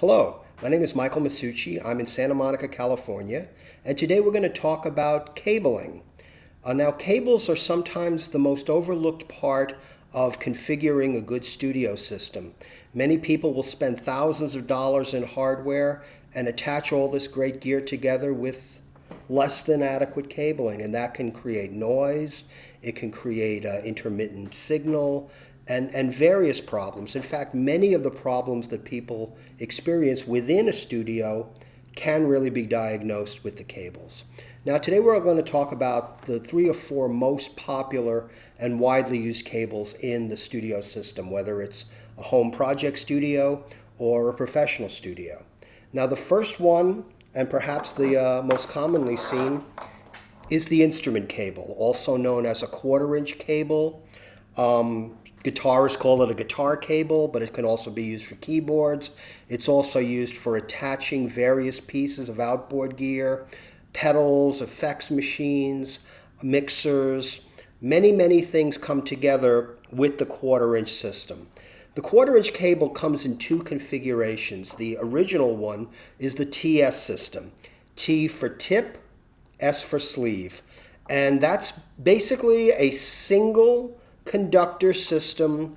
Hello, my name is Michael Masucci. I'm in Santa Monica, California, and today we're going to talk about cabling. Now, cables are sometimes the most overlooked part of configuring a good studio system. Many people will spend thousands of dollars in hardware and attach all this great gear together with less than adequate cabling, and that can create noise, it can create intermittent signal, and various problems. In fact, many of the problems that people experience within a studio can really be diagnosed with the cables. Now, today we're going to talk about the 3 or 4 most popular and widely used cables in the studio system, whether it's a home project studio or a professional studio. Now, the first one, and perhaps the most commonly seen, is the instrument cable, also known as a 1/4-inch cable. Guitarists call it a guitar cable, but it can also be used for keyboards. It's also used for attaching various pieces of outboard gear, pedals, effects machines, mixers. Many things come together with the 1/4-inch system. The 1/4-inch cable comes in 2 configurations. The original one is the TS system. T for tip, S for sleeve. And that's basically a single conductor system,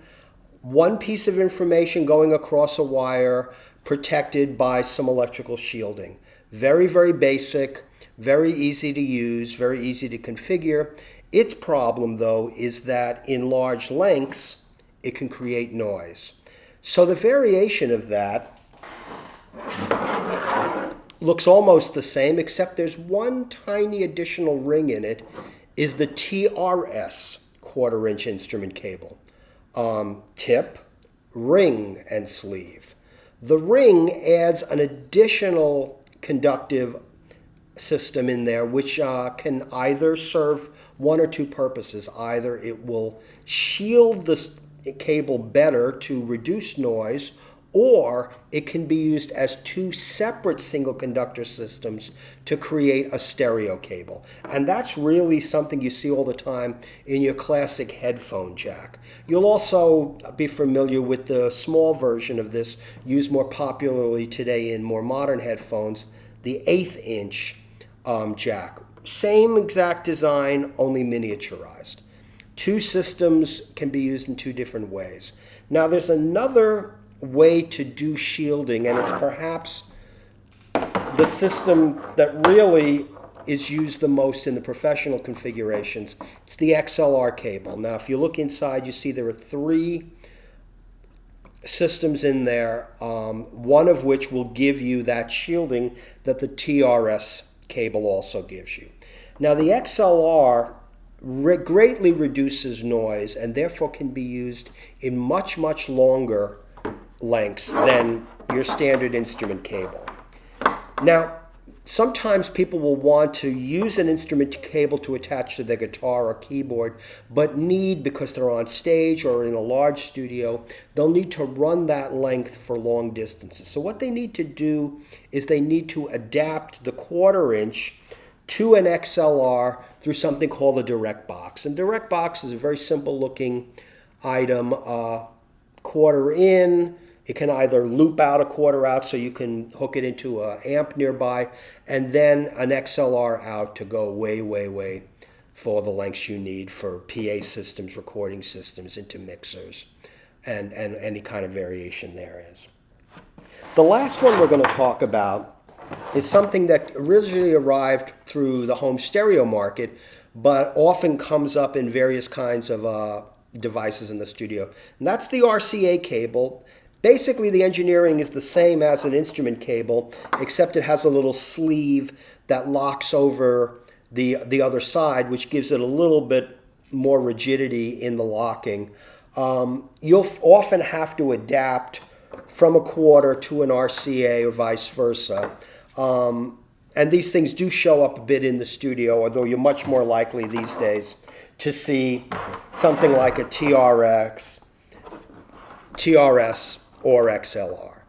one piece of information going across a wire protected by some electrical shielding. Very basic, very easy to use, very easy to configure. Its problem, though, is that in large lengths, it can create noise. So the variation of that looks almost the same, except there's one tiny additional ring in it, is the TRS 1/4-inch instrument cable. Tip, ring, and sleeve. The ring adds an additional conductive system in there which can either serve one or 2 purposes. Either it will shield the cable better to reduce noise, or it can be used as 2 separate single conductor systems to create a stereo cable. And that's really something you see all the time in your classic headphone jack. You'll also be familiar with the small version of this, used more popularly today in more modern headphones, the 1/8 inch jack. Same exact design, only miniaturized. 2 systems can be used in 2 different ways. Now, there's another way to do shielding, and it's perhaps the system that really is used the most in the professional configurations. It's the XLR cable. Now, if you look inside, you see there are 3 systems in there, one of which will give you that shielding that the TRS cable also gives you. Now, the XLR greatly reduces noise and therefore can be used in much longer lengths than your standard instrument cable. Now, sometimes people will want to use an instrument cable to attach to their guitar or keyboard, but because they're on stage or in a large studio, they'll need to run that length for long distances. So what they need to do is they need to adapt the 1/4-inch to an XLR through something called a direct box. And direct box is a very simple looking item, 1/4 in. It can either loop out a 1/4 out so you can hook it into an amp nearby, and then an XLR out to go way for the lengths you need for PA systems, recording systems, into mixers, and any kind of variation there is. The last one we're going to talk about is something that originally arrived through the home stereo market, but often comes up in various kinds of devices in the studio. And that's the RCA cable. Basically, the engineering is the same as an instrument cable, except it has a little sleeve that locks over the other side, which gives it a little bit more rigidity in the locking. You'll often have to adapt from a 1/4 to an RCA or vice versa. And these things do show up a bit in the studio, although you're much more likely these days to see something like a TRS or XLR.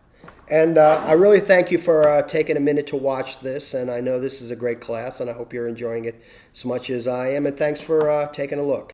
And I really thank you for taking a minute to watch this, and I know this is a great class, and I hope you're enjoying it as much as I am, and thanks for taking a look.